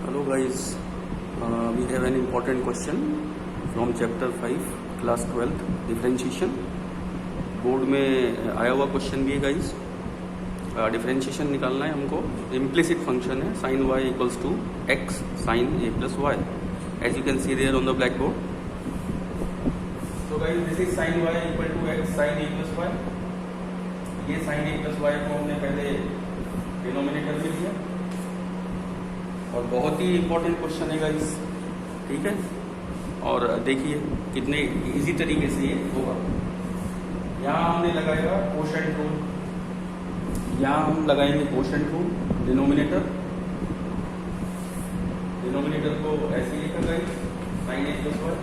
Hello guys, we have an important question from chapter 5 class 12 differentiation. Board में आया हुआ question भी है गाइज. डिफरेंशिएशन निकालना है हमको. इम्प्लिसिट फंक्शन है sin y equals to x sin a plus y, as you can see there on the blackboard. तो guys this is sin y equal to x sin a plus y. ये sin a plus y को हमने पहले denominator में लिया और बहुत ही इंपॉर्टेंट क्वेश्चन है गाइस. ठीक है, और देखिए कितने इजी तरीके से ये होगा. यहाँ हमने लगाएगा कोशेंट रूल. यहाँ हम लगाएंगे कोशेंट रूल. डिनोमिनेटर को ऐसे ही लिखा guys sin a plus y.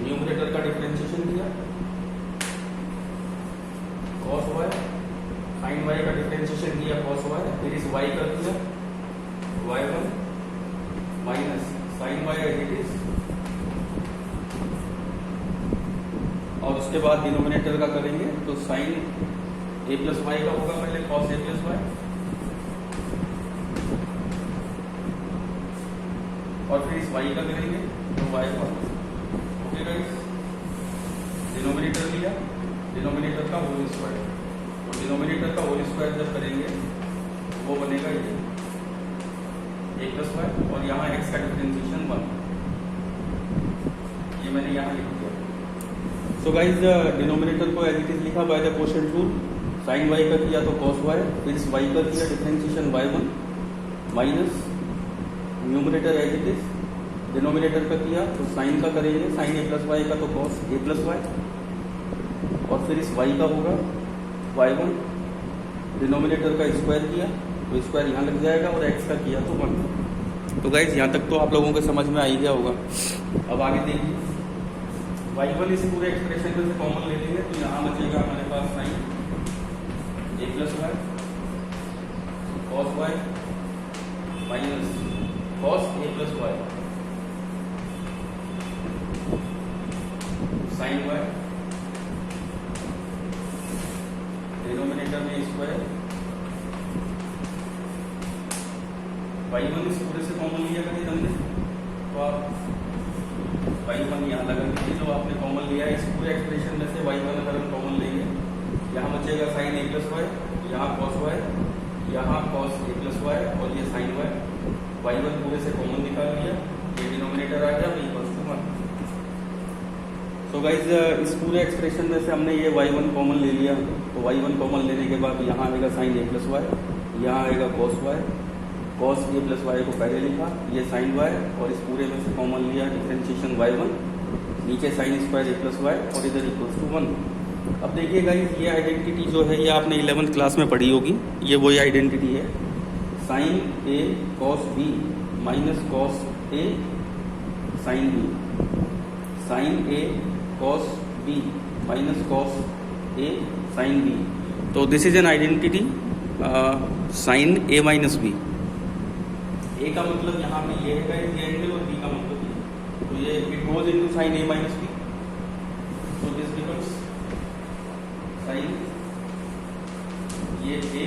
Numerator का डिफरेंशिएशन किया cos y. sin y का डिफरेंशिएशन किया cos y. फिर इस y का किया y1 minus sin y as it is. और उसके बाद डिनोमिनेटर का करेंगे तो sin a प्लस y का होगा पहले cos a प्लस y, और फिर इस y का करेंगे तो y1. ओके गाइस, डिनोमिनेटर लिया, डिनोमिनेटर का होल स्क्वायर, और डिनोमिनेटर का होल स्क्वायर जब करेंगे वो बनेगा ये a प्लस वाई, और यहाँ x का डिफरेंशिएशन 1. ये मैंने यहाँ लिख दिया. सो गाइज डिनोमिनेटर को एज इट इज लिखा by the quotient rule. sin y का किया तो cos y, फिर इस y का किया differentiation y1 minus numerator as it is. Denominator का किया तो sin का करेंगे sin a प्लस y का तो cos a प्लस y, और फिर इस y का होगा y1. डिनोमिनेटर का स्क्वायर किया तो स्क्वायर यहाँ लग जाएगा, और x का किया तो 1. तो गाइज यहाँ तक तो आप लोगों के समझ में आ ही गया होगा. अब आगे देखिए, y1 इस पूरे एक्सप्रेशन में से कॉमन ले लेंगे तो यहाँ बचेगा हमारे पास sin a plus y cos y minus cos a plus y sin y. Denominator में स्क्वायर. y1 इस पूरे से कॉमन लिया करें हमने, तो आप y1 यहाँ लगा दीजिए जो आपने कॉमन लिया है. इस पूरे एक्सप्रेशन में से y1 अगर हम कॉमन लेंगे, यहाँ बचेगा sin a प्लस y, यहाँ cos y, यहाँ cos a प्लस y, और ये sin y. y1 पूरे से कॉमन निकाल लिया, ये डिनोमिनेटर आ गया इक्वल्स टू 1. तो गाइज इस पूरे एक्सप्रेशन में से हमने ये y1 कॉमन ले लिया, तो y1 कॉमन लेने के बाद यहाँ आएगा sin a प्लस y, यहाँ आएगा cos y. cos a plus y को पहले लिखा, ये sin y, और इस पूरे में से कॉमन लिया डिफरेंशिएशन y1, नीचे sin square a plus y, और इधर इक्वल्स टू 1. अब देखिए गाइस, ये आइडेंटिटी जो है ये आपने 11th क्लास में पढ़ी होगी. ये वही आइडेंटिटी है sin a cos b minus cos a sin b. sin a cos b minus cos a sin b. तो this is an identity sin a minus b. ए का मतलब यहाँ पे ये है ये एंगल, और बी का मतलब ये, तो ये it goes into sin a minus b. So this becomes sin ये a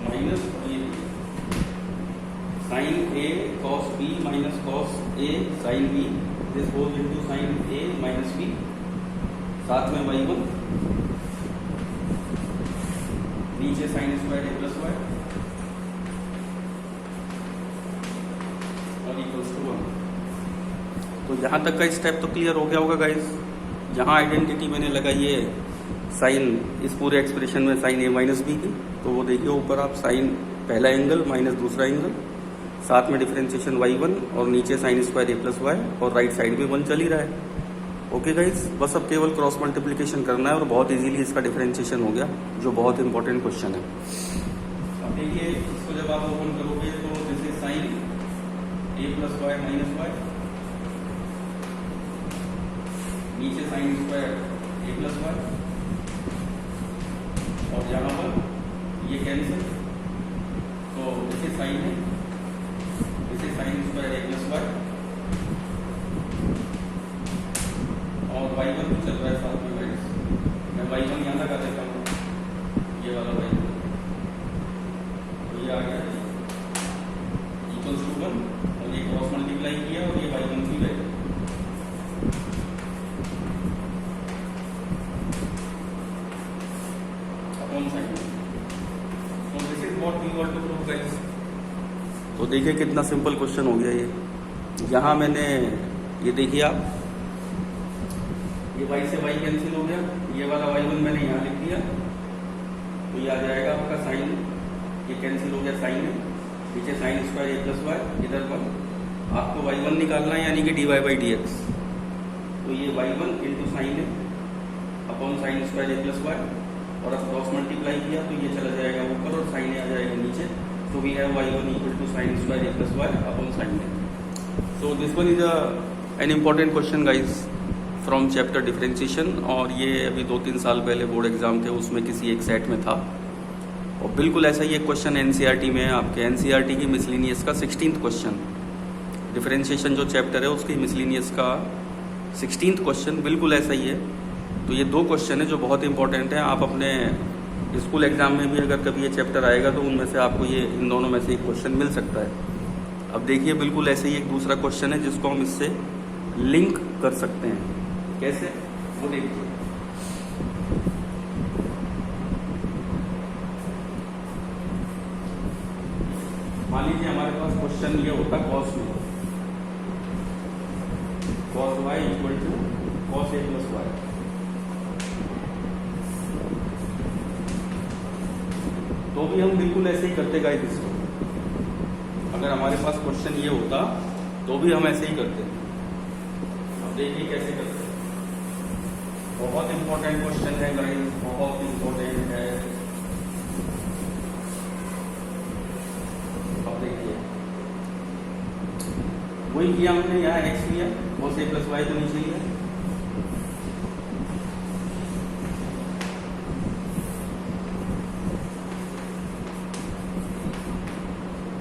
माइनस ये b. sin a cos b minus cos a sin b. This goes into sin a minus b. साथ में y1, नीचे sin square a plus y, और equals to 1. तो यहाँ तक का स्टेप तो क्लियर हो गया होगा गाइस. यहाँ आइडेंटिटी मैंने लगाई है साइन इस पूरे एक्सप्रेशन में sin a माइनस बी की, तो वो देखिए ऊपर आप sin पहला एंगल माइनस दूसरा एंगल, साथ में डिफरेंशिएशन y1, और नीचे sin square a plus y, और राइट साइड में 1 चल ही रहा है. ओके गाइस, बस अब केवल क्रॉस मल्टीप्लिकेशन करना है और बहुत इजीली इसका डिफरेंशिएशन हो गया, जो बहुत इंपॉर्टेंट क्वेश्चन है. अब देखिए इसको जब आप ओपन करोगे तो this is sin a plus y minus y, नीचे sin square a plus y, और यहाँ पर ये कैंसिल, तो इसे साइन है, इसे sin square a plus y, और y1 भी चल रहा है साथ में गाइस. मैं y1 यहाँ लगा देता हूँ, ये वाला y1, तो ये आ गया इक्वल्स टू y1 और ये क्रॉस मल्टीप्लाई किया और ये y1 की वैल्यू अपॉन साइन। तो this is what we want to prove guys. तो देखिए कितना सिंपल क्वेश्चन हो गया ये। यहाँ मैंने ये देखिए आप, ये y से y कैंसिल हो गया, ये वाला y1 मैंने यहाँ लिख दिया, तो ये आ जाएगा आपका साइन, ये कैंसिल हो गया साइन है, नीचे sign square A plus Y, इधर पर आपको y1 निकालना है यानी कि dy बाई dx, तो ये y1 इंटू साइन है upon sine square A plus Y, और अब क्रॉस मल्टीप्लाई किया तो ये चला जाएगा ऊपर और साइन आ जाएगा नीचे, तो we have y1 equal to sine square A plus Y upon sine A. So this one is an important question guys from chapter differentiation, और ये अभी 2-3 साल पहले बोर्ड एग्जाम थे उसमें किसी एक सेट में था, और बिल्कुल ऐसा ही एक क्वेश्चन एनसीईआरटी में है आपके, एनसीईआरटी की मिसलिनियस का 16th क्वेश्चन, डिफरेंशिएशन जो चैप्टर है उसकी मिसलिनियस का 16th क्वेश्चन बिल्कुल ऐसा ही है। तो ये 2 क्वेश्चन है जो बहुत इंपॉर्टेंट है, आप अपने स्कूल एग्जाम में भी अगर कभी ये चैप्टर आएगा तो उनमें से आपको ये इन दोनों में से एक क्वेश्चन मिल सकता है। अब देखिए बिल्कुल ऐसे ही एक दूसरा क्वेश्चन है जिसको हम इससे लिंक कर सकते हैं, कैसे वो देखिए। मान लीजिए हमारे पास क्वेश्चन ये होता कॉस में, cos Y equal to cos A plus Y, तो भी हम बिल्कुल ऐसे ही करते गाइस इसको। अगर हमारे पास क्वेश्चन ये होता तो भी हम ऐसे ही करते। अब देखिए कैसे करते हैं, बहुत इंपॉर्टेंट क्वेश्चन है गाइस, बहुत इंपॉर्टेंट है। अब देखिए वही किया हमने, यहाँ एक्स लिया, cos a प्लस वाई को नीचे लिया,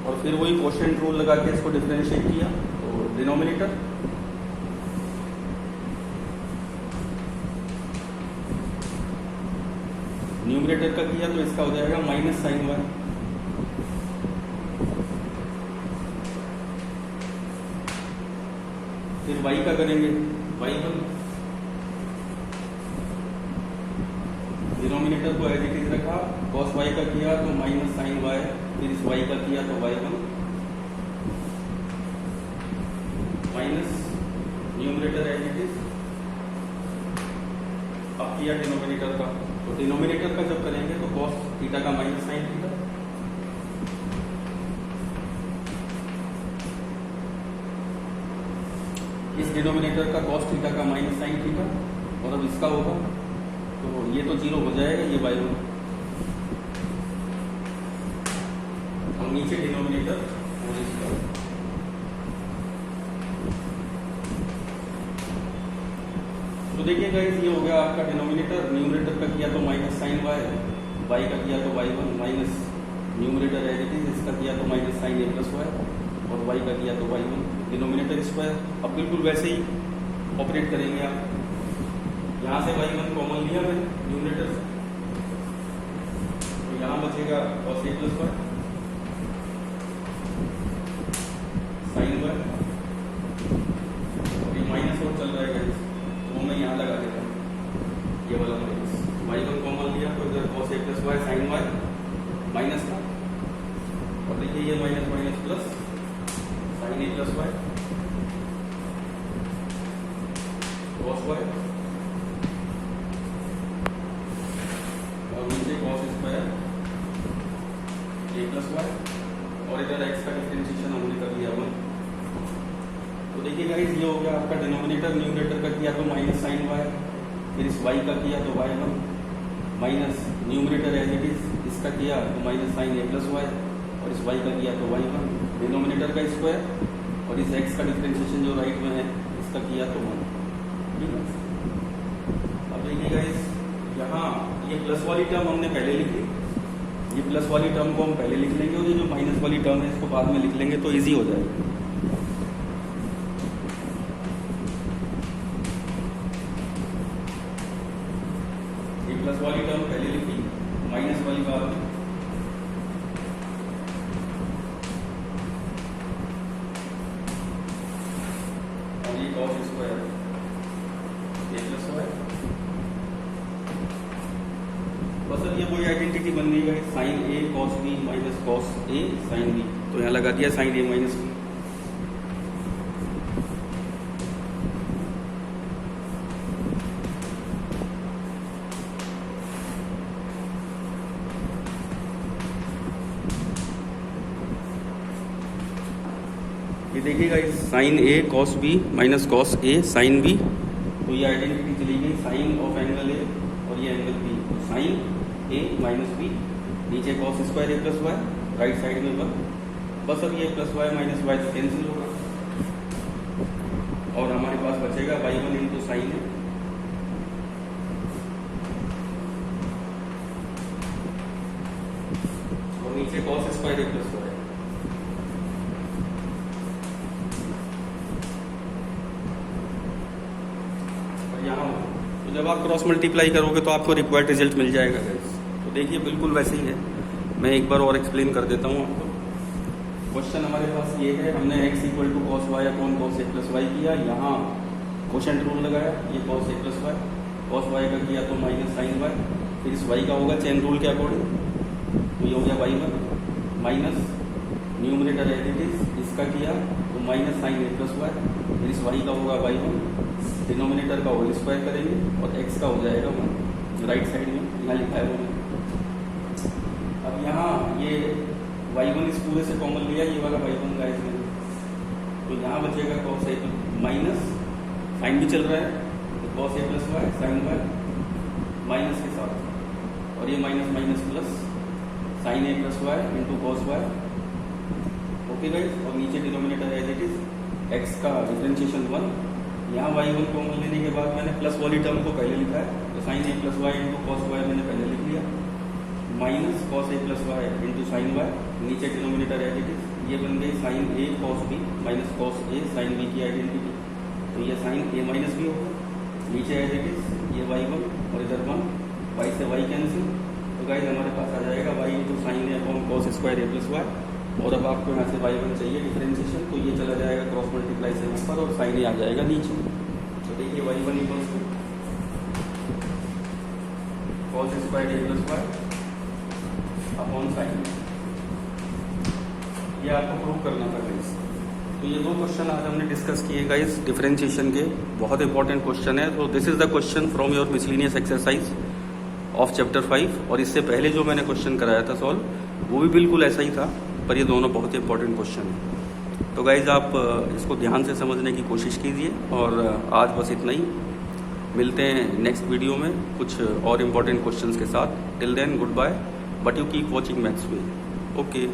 और फिर वही क्वोशिएंट रूल लगा के इसको डिफरेंशिएट किया, तो डिनोमिनेटर न्यूमरेटर का किया तो इसका हो जाएगा माइनस साइन वाई, फिर वाई का करेंगे y1, डिनोमिनेटर को एज इट इज रखा, cos y का किया तो माइनस साइन y, फिर इस y का किया तो y1 minus numerator as it is, अब किया डिनोमिनेटर का, तो डिनोमिनेटर का जब करेंगे तो cos थीटा का माइनस साइन थीटा, इस डिनोमिनेटर का cos थीटा का माइनस साइन थीटा, और अब इसका होगा तो ये तो 0 हो जाएगा, ये y1, और नीचे डिनोमिनेटर और इसका। तो देखिए गाइस ये हो गया आपका डिनोमिनेटर, न्यूमरेटर का किया तो माइनस साइन y का किया तो y1 minus numerator as it is, इसका किया तो minus sine A plus Y, और y का किया तो y1 डिनोमिनेटर स्क्वायर। अब बिल्कुल वैसे ही ऑपरेट करेंगे आप, यहाँ से y1 कॉमन लिया मैंने न्यूमरेटर से, तो यहाँ बचेगा cos a plus Y sine Y, और ये माइनस और चल रहा है तो मैं यहाँ लगा देता हूँ ये वाला माइनस, y1 कॉमन लिया तो इधर cos a plus Y sine Y minus था, और देखिए ये minus minus plus sine A plus Y cos Y, और नीचे cos square A plus Y, और इधर x का डिफरेंशिएशन हमने कर दिया 1। तो देखिए गाइस ये हो गया आपका डिनोमिनेटर, न्यूमरेटर का किया तो माइनस साइन वाई, फिर इस y का किया तो y1 minus numerator as it is, इसका किया तो minus sine A plus Y, और इस y का किया तो y1 डिनोमिनेटर का स्क्वायर, और इस x का डिफरेंशिएशन जो राइट में है इसका किया तो 1। ठीक है, अब देखिए गाइस यहाँ ये प्लस वाली टर्म हमने पहले लिख ली, ये प्लस वाली टर्म को हम पहले लिख लेंगे, और ये जो माइनस वाली टर्म है इसको बाद में लिख लेंगे तो इजी हो जाएगा। ये प्लस वाली टर्म पहले लिखी, माइनस वाली बाद में, cos square A plus Y. बस अब ये वही आइडेंटिटी बन गई है, sign A cos B minus cos A sine B. तो यहाँ लगा दिया साइन ए माइनस बी। ये देखिएगा sine A cos B minus cos A sine B. तो ये आइडेंटिटी चली गई साइन ऑफ एंगल ए और ये एंगल बी। तो साइन ए माइनस बी, नीचे cos square A plus Y, right side में बस अब ये प्लस वाई माइनस वाई तो कैंसिल होगा और हमारे पास बचेगा वाई वन इंटू साइन ए और नीचे cos square A plus Y. यहाँ तो जब आप क्रॉस मल्टीप्लाई करोगे तो आपको रिक्वायर्ड रिजल्ट मिल जाएगा गाइस। तो देखिए बिल्कुल वैसे ही है, मैं एक बार और एक्सप्लेन कर देता हूँ आपको। क्वेश्चन हमारे पास ये है, हमने x equal to cos Y upon cos A plus Y किया, यहाँ क्वोशेंट रूल लगाया, ये cos A plus Y, cos Y का किया तो माइनस साइन वाई, फिर इस वाई का होगा चेन रूल के अकॉर्डिंग, तो ये हो गया Y one minus numerator as it is, इसका किया तो minus sine A plus Y, फिर इस वाई का होगा वाई वन, डिनोमिनेटर का होल स्क्वायर करेंगे और x का हो जाएगा वन, राइट साइड में यहाँ लिखा है वन। अब यहाँ ये y1 इस पूरे से कॉमन लिया, ये वाला y1 का इसमें, तो यहाँ बचेगा cos a माइनस साइन भी चल रहा है तो cos a plus Y sine Y minus के साथ और ये minus minus plus sine a plus Y into cos Y. Okay guys, और नीचे denominator as it is x का डिफरेंशिएशन वन, यहाँ y1 कॉमन लेने के बाद मैंने प्लस वाली टर्म को पहले लिखा है तो sine A plus Y into cos Y मैंने पहले लिख लिया, minus cos A plus Y into sine Y, नीचे डिनोमिनेटर एज इट इज, ये बन गई sine A cos B minus cos A sine B की आइडेंटिटी। तो ये साइन ए माइनस बी होगा, नीचे एज इट इज ये वाई वन और इधर वन, वाई से वाई कैंसिल, तो गाइस हमारे पास आ जाएगा Y into sign A upon cos square A plus Y. और अब आपको यहाँ से वाई वन चाहिए डिफरेंशिएशन, तो ये चला जाएगा क्रॉस मल्टीप्लाई से ऊपर और साइन ए आ जाएगा नीचे। तो देखिए Y one equals to cos square A plus Y upon sine, ये आपको प्रूव करना था गाइस। तो ये दो क्वेश्चन आज हमने डिस्कस किए गाइस डिफरेंशिएशन के, बहुत इंपॉर्टेंट क्वेश्चन है। तो this is the question from your miscellaneous exercise of chapter 5, और इससे पहले जो मैंने क्वेश्चन कराया था सॉल्व वो भी बिल्कुल ऐसा ही था, पर ये दोनों बहुत इंपॉर्टेंट क्वेश्चन हैं। तो गाइज आप इसको ध्यान से समझने की कोशिश कीजिए, और आज बस इतना ही। मिलते हैं नेक्स्ट वीडियो में कुछ और इम्पॉर्टेंट क्वेश्चंस के साथ। Till then good bye, but you keep watching maths way. Okay.